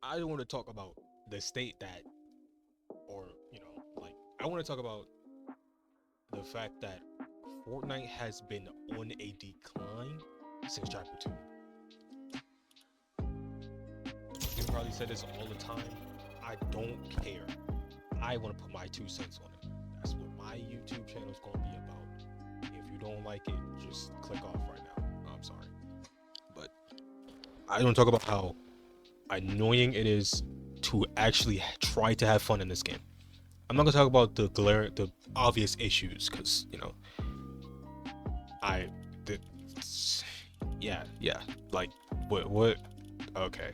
I want to talk about the state that, or I want to talk about the fact that Fortnite has been on a decline since Chapter 2. You probably said this all the time. I don't care. I want to put my 2 cents on it. That's what my YouTube channel is going to be about. If you don't like it, just click off right now. I'm sorry. But I want to talk about how annoying it is to actually try to have fun in this game. I'm not gonna talk about the obvious issues, because I, the, yeah, like what? Okay,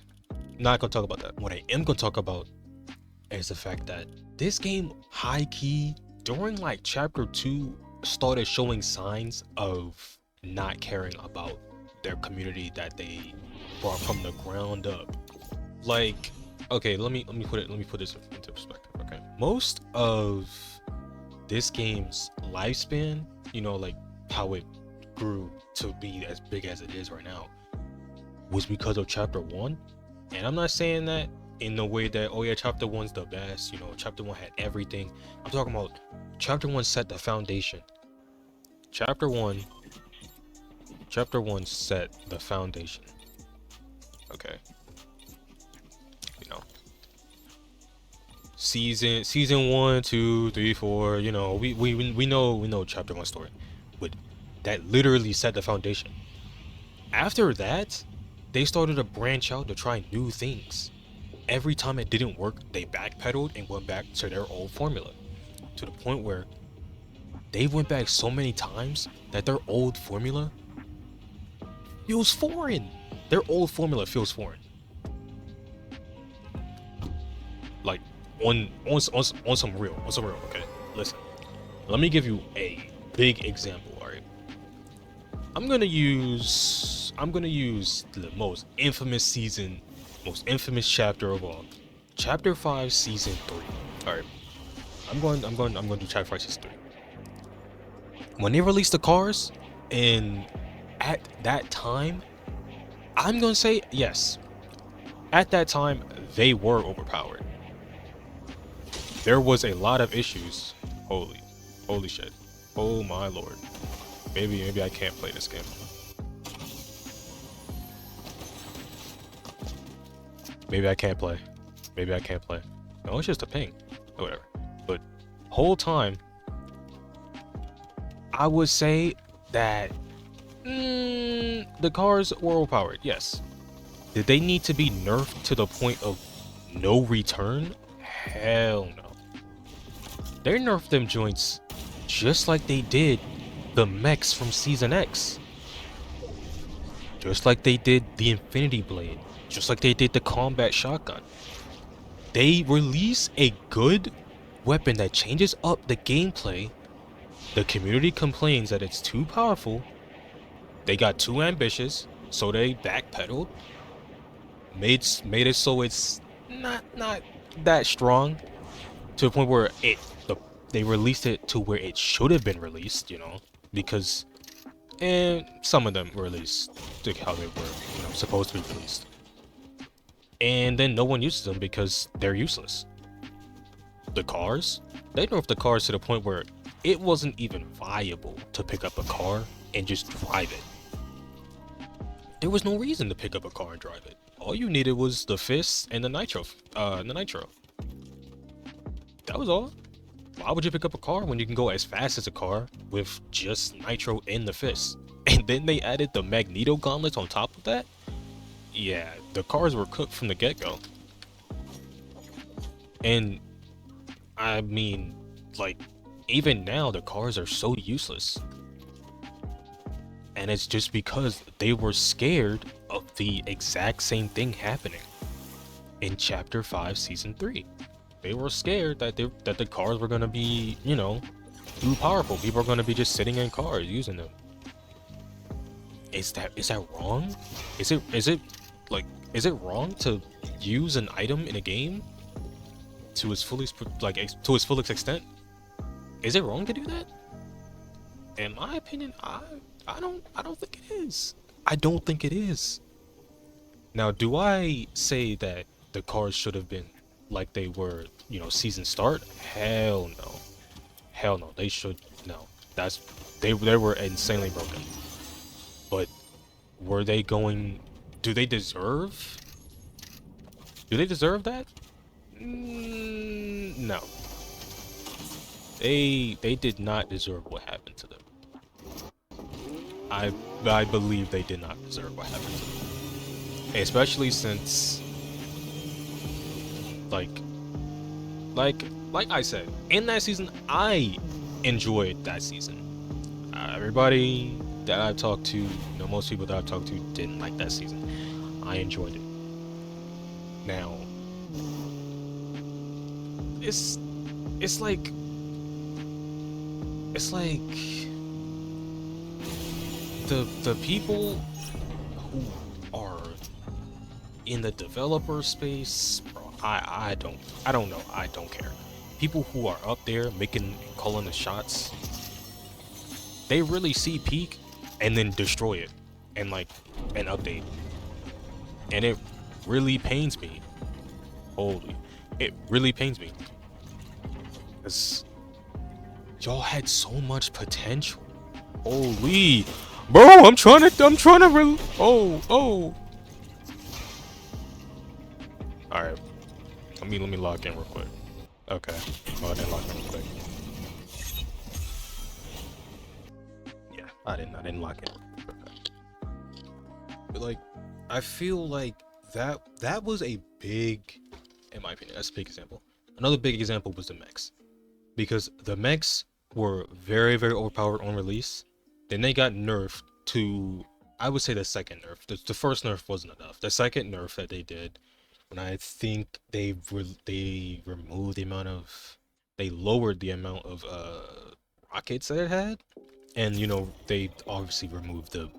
not gonna talk about that. What I am gonna talk about is the fact that this game, high key, during like chapter 2, started showing signs of not caring about their community that they brought from the ground up. Like, okay, let me put this into perspective. Okay, most of this game's lifespan, like how it grew to be as big as it is right now, was because of chapter 1. And I'm not saying that in the way that, oh yeah, chapter 1's the best, chapter 1 had everything. I'm talking about chapter 1 set the foundation. Chapter 1 chapter 1 set the foundation. Okay. You know, season 1, 2, 3, 4, we know chapter 1 story, but that literally set the foundation. After that, they started to branch out to try new things. Every time it didn't work, they backpedaled and went back to their old formula, to the point where they went back so many times that their old formula feels foreign. Their old formula feels foreign. Like, on some real, okay? Listen, let me give you a big example, alright? I'm gonna use the most infamous chapter of all. Chapter 5, Season 3. Alright. I'm going to do Chapter 5, Season 3. When they released the cars, and at that time, I'm gonna say yes. At that time, they were overpowered. There was a lot of issues. Holy shit. Oh my lord. Maybe I can't play this game. Maybe I can't play. No, it's just a ping. Or whatever. But whole time, I would say that the cars were overpowered. Yes. Did they need to be nerfed to the point of no return? Hell no. They nerfed them joints just like they did the mechs from Season X. Just like they did the Infinity Blade. Just like they did the combat shotgun. They release a good weapon that changes up the gameplay. The community complains that it's too powerful. They got too ambitious, so they backpedaled. Made it so it's not that strong, to the point where they released it to where it should have been released, because some of them were released like how they were, supposed to be released. And then no one uses them because they're useless. The cars, they nerfed the cars to the point where it wasn't even viable to pick up a car and just drive it. There was no reason to pick up a car and drive it. All you needed was the fists and the nitro. That was all. Why would you pick up a car when you can go as fast as a car with just nitro in the fists? And then they added the magneto gauntlets on top of that? Yeah, the cars were cooked from the get-go. And I mean, like, even now the cars are so useless. And it's just because they were scared of the exact same thing happening in Chapter 5, Season 3. They were scared that the cars were gonna be, too powerful. People are gonna be just sitting in cars using them. Is that wrong? Is it wrong to use an item in a game to its fullest extent? Is it wrong to do that? In my opinion, I don't think it is. I don't think it is. Now, do I say that the cards should have been like they were, season start? Hell no. Hell no. They should no. That's they were insanely broken. But were they going do they deserve? Do they deserve that? No. They did not deserve what happened to them. I believe they did not deserve what happened to them. Especially since like like I said, in that season I enjoyed that season. Everybody that I've talked to, most people that I've talked to didn't like that season. I enjoyed it. Now, it's like the people who are in the developer space, bro, I don't know. I don't care. People who are up there calling the shots, they really see peak and then destroy it and an update. And it really pains me. It really pains me. Cause y'all had so much potential. Holy, bro, I'm trying to oh. All right, let me log in real quick. Okay, I didn't log in real quick. Yeah, I didn't log in. But I feel like that was a big, in my opinion, that's a big example. Another big example was the mechs, because the mechs were very, very overpowered on release. Then they got nerfed to, I would say, the second nerf. The first nerf wasn't enough. The second nerf that they did, when I think they removed the amount of, they lowered the amount of rockets that it had, and they obviously removed the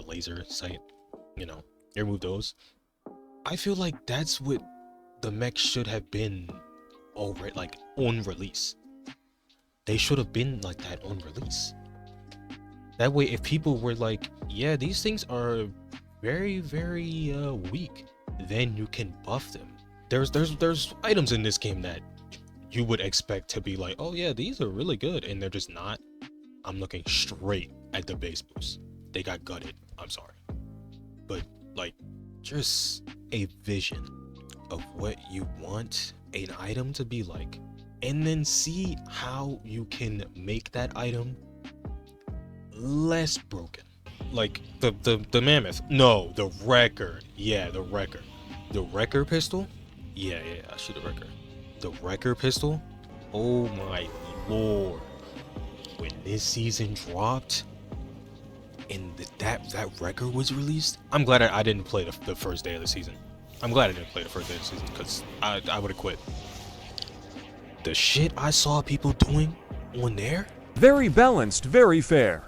laser sight. They removed those. I feel like that's what the mech should have been already, on release. They should have been like that on release. That way, if people were like, yeah, these things are very, very weak, then you can buff them. There's items in this game that you would expect to be like, oh yeah, these are really good, and they're just not. I'm looking straight at the base boost. They got gutted. I'm sorry. But just a vision of what you want an item to be like, and then see how you can make that item less broken. Like the mammoth. No, the wrecker. Yeah, the wrecker. The wrecker pistol? Yeah, I shoot the wrecker. The wrecker pistol? Oh my lord. When this season dropped and that wrecker was released, I'm glad I didn't play the first day of the season. I'm glad I didn't play the first day of the season, because I would have quit. The shit I saw people doing on there? Very balanced, very fair.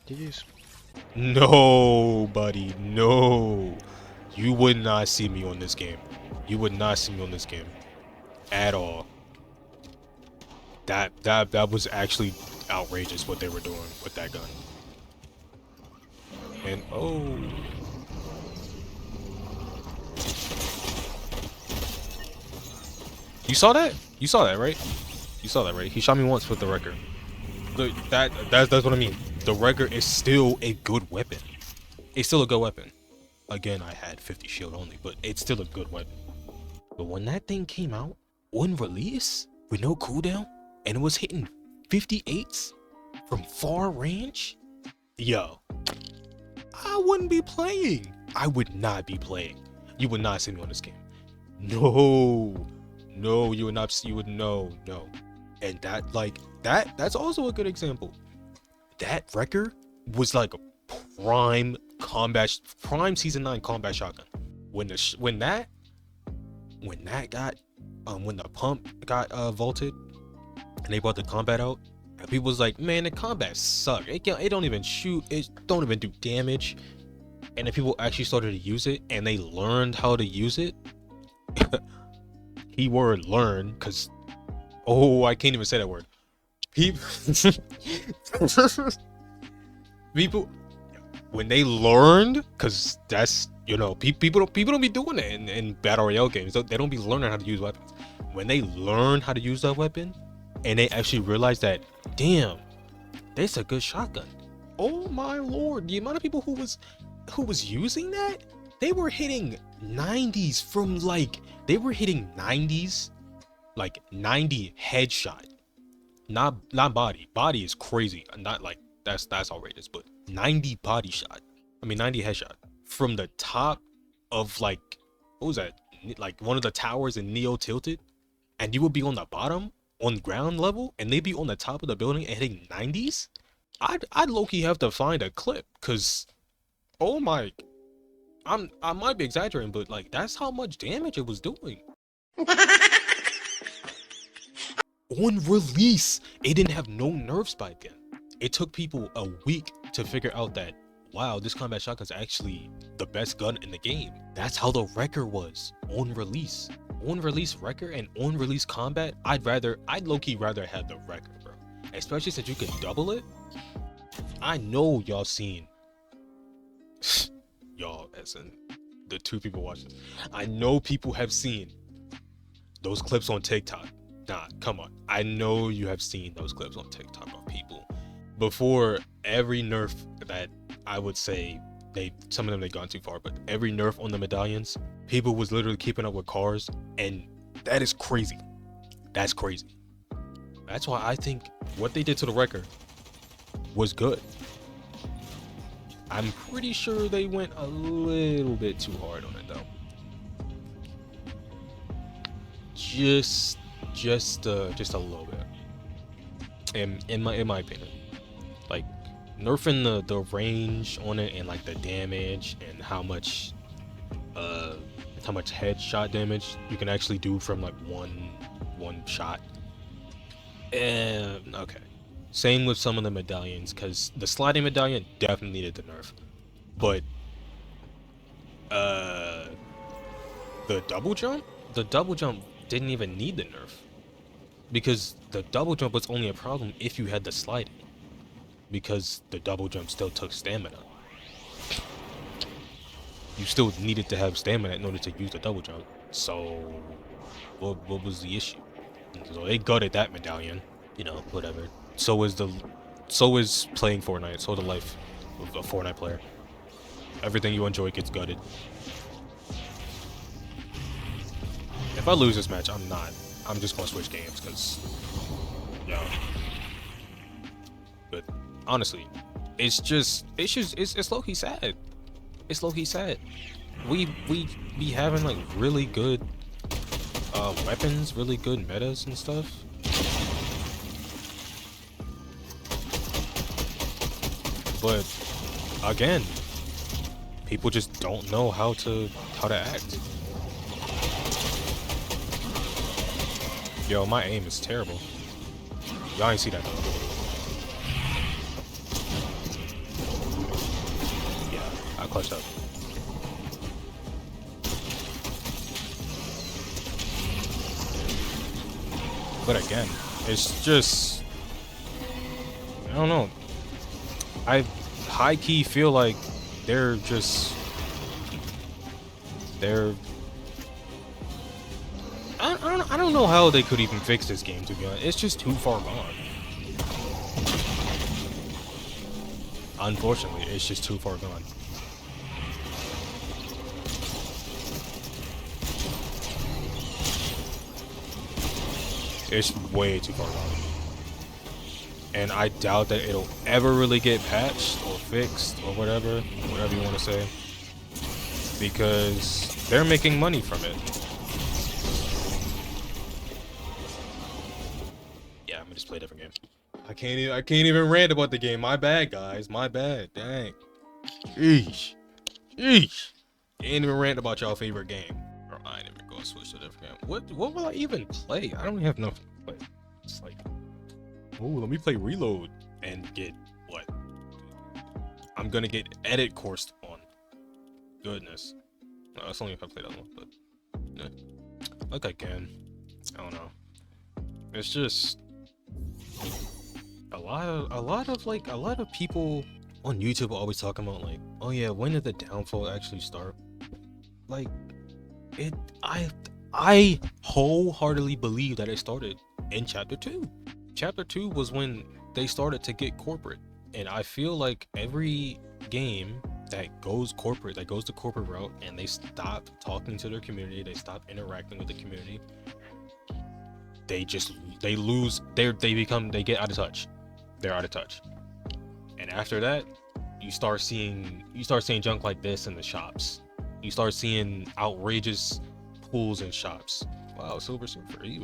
GG's. No, buddy, no. You would not see me on this game. You would not see me on this game at all. That was actually outrageous what they were doing with that gun. And oh, you saw that? You saw that, right? You saw that, right? He shot me once with the wrecker. That's what I mean. The wrecker is still a good weapon. It's still a good weapon. Again, I had 50 shield only, but it's still a good weapon. But when that thing came out on release with no cooldown, and it was hitting 58s from far range, yo, I wouldn't be playing. I would not be playing. You would not see me on this game. No, you would not. You would no. And that's also a good example. That wrecker was like a prime season 9 combat shotgun. When the pump got vaulted and they brought the combat out, and people was like, man, the combat suck. It don't even shoot. It don't even do damage. and then people actually started to use it, and they learned how to use it. Keyword learn, because I can't even say that word. People, people, when they learned, because that's, you know, people don't be doing it in battle royale games. They don't be learning how to use weapons. When they learn how to use that weapon, and they actually realize that, damn, that's a good shotgun. Oh my lord, the amount of people who was using that, they were hitting 90s from like, they were hitting 90s, like 90 headshot. Not body. Body is crazy. Not like that's outrageous, but 90 body shot. I mean 90 headshot from the top of like, what was that? Like one of the towers in Neo Tilted, and you would be on the bottom on ground level, and they'd be on the top of the building and hitting 90s. I'd low-key have to find a clip, cause oh my, I might be exaggerating, but like that's how much damage it was doing. On release, it didn't have no nerfs by then. It took people a week to figure out that, wow, this combat shotgun's actually the best gun in the game. That's how the Wrecker was on release. On release Wrecker and on release combat, I'd low-key rather have the Wrecker, bro. Especially since you can double it. I know y'all seen y'all, as in the two people watching. I know people have seen those clips on TikTok. Nah, come on. I know you have seen those clips on TikTok of people. Before every nerf that I would say, some of them they've gone too far, but every nerf on the medallions, people was literally keeping up with cars, and that is crazy. That's crazy. That's why I think what they did to the Wrecker was good. I'm pretty sure they went a little bit too hard on it though. Just a little bit. In my opinion, like nerfing the range on it and like the damage and how much headshot damage you can actually do from like one shot. And okay. Same with some of the medallions, because the sliding medallion definitely needed the nerf. But the double jump didn't even need the nerf. Because the double jump was only a problem if you had the sliding. Because the double jump still took stamina. You still needed to have stamina in order to use the double jump. So what was the issue? So they gutted that medallion, you know, whatever. So is playing Fortnite. So the life of a Fortnite player. Everything you enjoy gets gutted. If I lose this match, I'm just gonna switch games, because yeah. But honestly, it's low-key sad. It's low-key sad. We be having like really good weapons, really good metas and stuff. But again, people just don't know how to act. Yo, my aim is terrible. Y'all ain't see that though. Yeah, I clutched up. But again, it's just, I don't know. I high-key feel like they're I don't know how they could even fix this game, to be honest. It's just too far gone. Unfortunately, it's just too far gone. It's way too far gone. And I doubt that it'll ever really get patched or fixed or whatever you want to say. Because they're making money from it. Yeah, I'm gonna just play a different game. I can't even rant about the game. My bad, guys. My bad. Dang. Eesh. Can't even rant about y'all favorite game. Or I ain't even gonna switch to a different game. What will I even play? I don't even have nothing to play. It's like, oh, let me play Reload and get what? I'm gonna get edit coursed on. goodness. No, that's only if I play that one, but yeah. Like again, I don't know. It's just a lot of people on YouTube are always talking about like, oh yeah, when did the downfall actually start? Like it I wholeheartedly believe that it started in chapter 2. Chapter 2 was when they started to get corporate. And I feel like every game that goes corporate, that goes the corporate route, and they stop talking to their community, they stop interacting with the community, they lose they get out of touch. They're out of touch. And after that, you start seeing junk like this in the shops. You start seeing outrageous pools in shops. Wow, Silver Surfer, he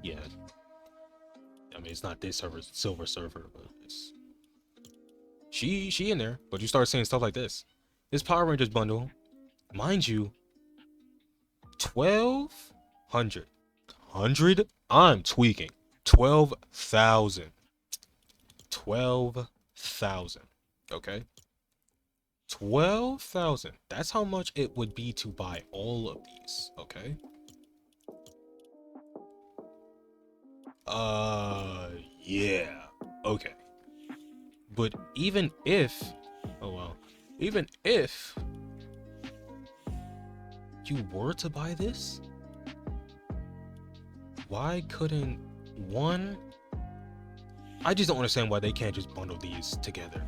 yeah. I mean, it's not this server, Silver Surfer, but it's she in there. But you start seeing stuff like this. This Power Rangers bundle, mind you, 1,200. I'm tweaking. 12,000. 12,000. Okay. 12,000. That's how much it would be to buy all of these. Okay. Yeah. Okay. But even if, oh well, even if you were to buy this, why couldn't one? I just don't understand why they can't just bundle these together.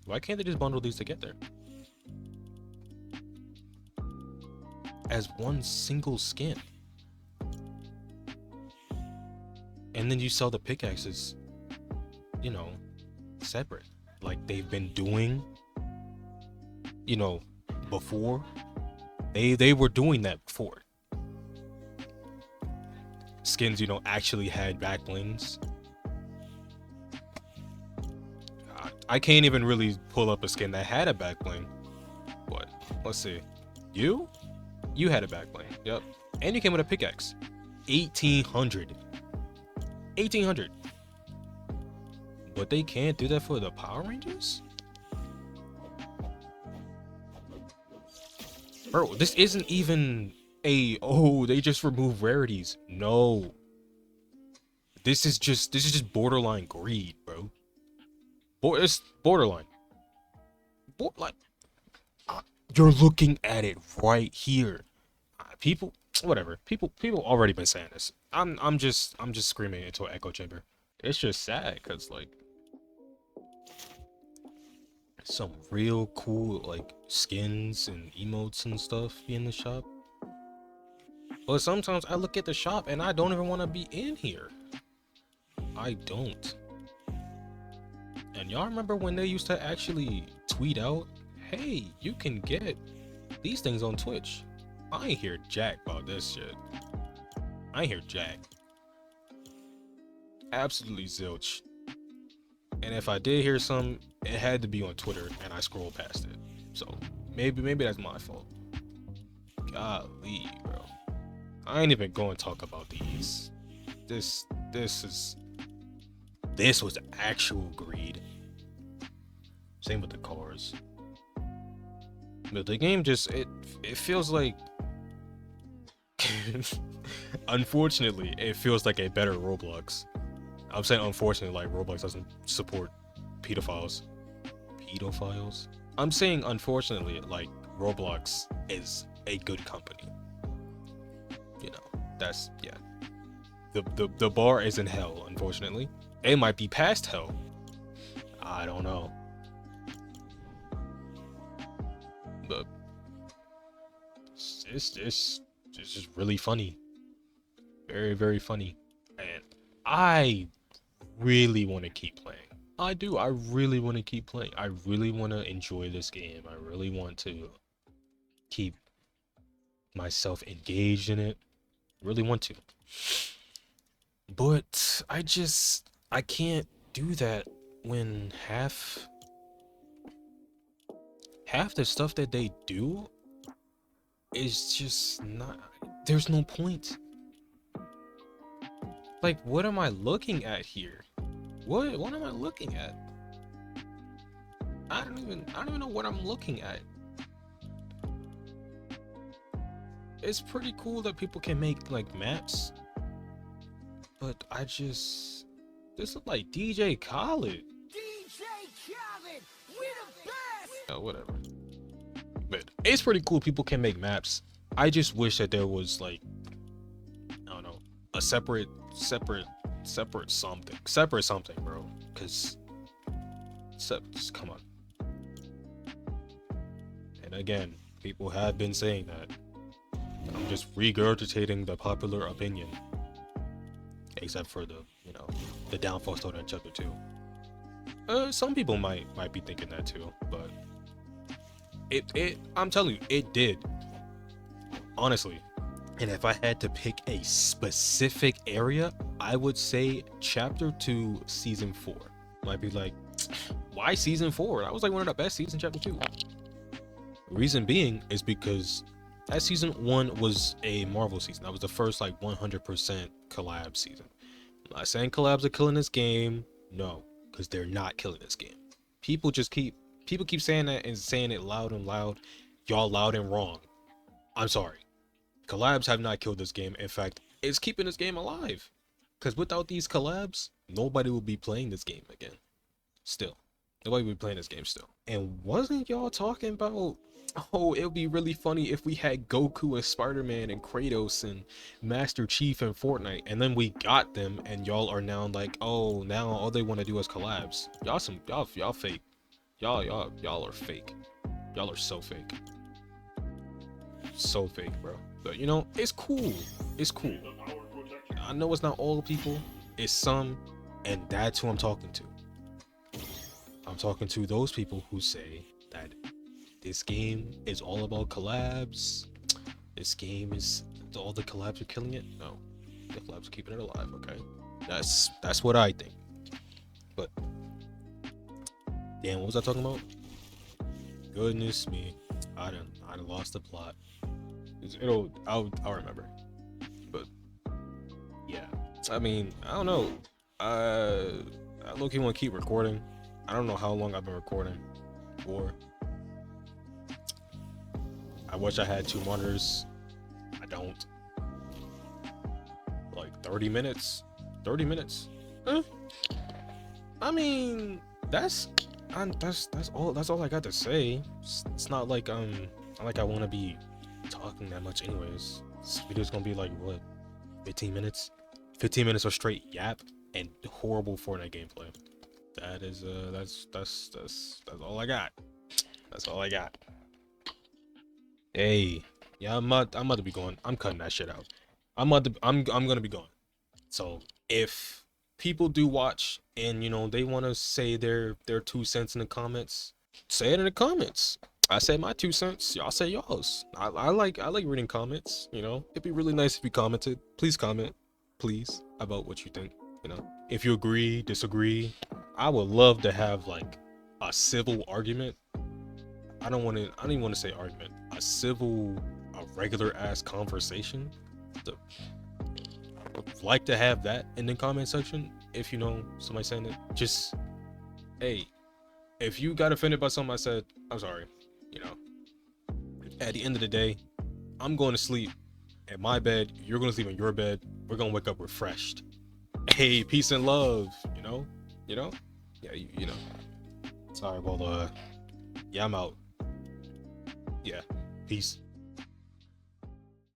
Why can't they just bundle these together as one single skin? And then you sell the pickaxes, you know, separate, like they've been doing, you know, before. They were doing that before. Skins, you know, actually had back blings. I can't even really pull up a skin that had a back bling. But let's see. You had a back bling. Yep. And you came with a pickaxe. 1,800. 1,800. But they can't do that for the Power Rangers? Bro, this isn't even oh, they just remove rarities. No. This is just borderline greed, bro. It's borderline. Like, you're looking at it right here. People, whatever. People already been saying this. I'm just screaming into an echo chamber. It's just sad because like some real cool like skins and emotes and stuff be in the shop. But sometimes I look at the shop and I don't even want to be in here. I don't. And y'all remember when they used to actually tweet out, hey, you can get these things on Twitch? I ain't hear jack about this shit. I ain't hear jack. Absolutely zilch. And if I did hear some, it had to be on Twitter and I scrolled past it. So maybe that's my fault. Golly, bro. I ain't even going to talk about these. This was actual greed. Same with the cars. But the game just it feels like unfortunately it feels like a better Roblox. I'm saying unfortunately, like Roblox doesn't support pedophiles. Pedophiles? I'm saying unfortunately, like Roblox is a good company. You know, that's yeah. The bar is in hell, unfortunately. It might be past hell. I don't know. But it's just really funny. Very, very funny. And I really want to keep playing. I do. I really want to keep playing. I really want to enjoy this game. I really want to keep myself engaged in it. Really want to. But I can't do that when half the stuff that they do is just not, there's no point. Like, what am I looking at here? What am I looking at? I don't even know what I'm looking at. It's pretty cool that people can make like maps, but this look like DJ Khaled. DJ Khaled, we the best. Oh, whatever. But it's pretty cool people can make maps. I just wish that there was like, I don't know, a separate something, bro. Cause just come on. And again, people have been saying that. I'm just regurgitating the popular opinion, except for the, you know, the downfall started in chapter 2. Some people might be thinking that too, but I'm telling you, it did, honestly. And if I had to pick a specific area, I would say chapter 2, season 4. Might be like, why season 4? That was like one of the best seasons, chapter 2. Reason is because that season 1 was a Marvel season. That was the first like 100% collab season. I'm not saying collabs are killing this game, no, because they're not killing this game. People keep saying that and saying it loud and loud. Y'all loud and wrong. I'm sorry. Collabs have not killed this game. In fact, it's keeping this game alive. Because without these collabs, nobody will be playing this game again. Still. Nobody will be playing this game still. And wasn't y'all talking about, oh, it would be really funny if we had Goku and Spider-Man and Kratos and Master Chief and Fortnite, and then we got them, and y'all are now like, oh, now all they want to do is collabs. Y'all fake. Y'all are fake. Y'all are so fake. So fake, bro. But you know, it's cool. It's cool. I know it's not all people. It's some, and that's who I'm talking to. I'm talking to those people who say that this game is all about collabs. This game is all the collabs are killing it. No, the collabs are keeping it alive. Okay, that's what I think. But damn, what was I talking about? Goodness me, I done lost the plot. I'll remember. But yeah, I mean, I don't know. I low-key want to keep recording. I don't know how long I've been recording for. I wish I had 2 monitors. I don't. Like 30 minutes. 30 minutes. I mean, that's all I got to say. It's not like I want to be talking that much anyways. This video's gonna be like what, 15 minutes? 15 minutes of straight yap and horrible Fortnite gameplay. That is that's all I got. That's all I got. Hey, yeah, I'm about to be going. I'm cutting that shit out. I'm gonna be going. So if people do watch and you know they want to say their 2 cents in the comments, say it in the comments. I say my 2 cents. Y'all say y'all's. I like reading comments. You know, it'd be really nice if you commented. Please comment, please, about what you think. You know, if you agree, disagree. I would love to have like a civil argument. I don't even want to say argument. A regular ass conversation. I would like to have that in the comment section. If you know somebody saying it, just, hey, if you got offended by something I said, I'm sorry. You know, at the end of the day, I'm going to sleep in my bed. You're going to sleep in your bed. We're going to wake up refreshed. Hey, peace and love. You know, yeah, you know. Sorry, well, yeah, I'm out. Yeah, peace.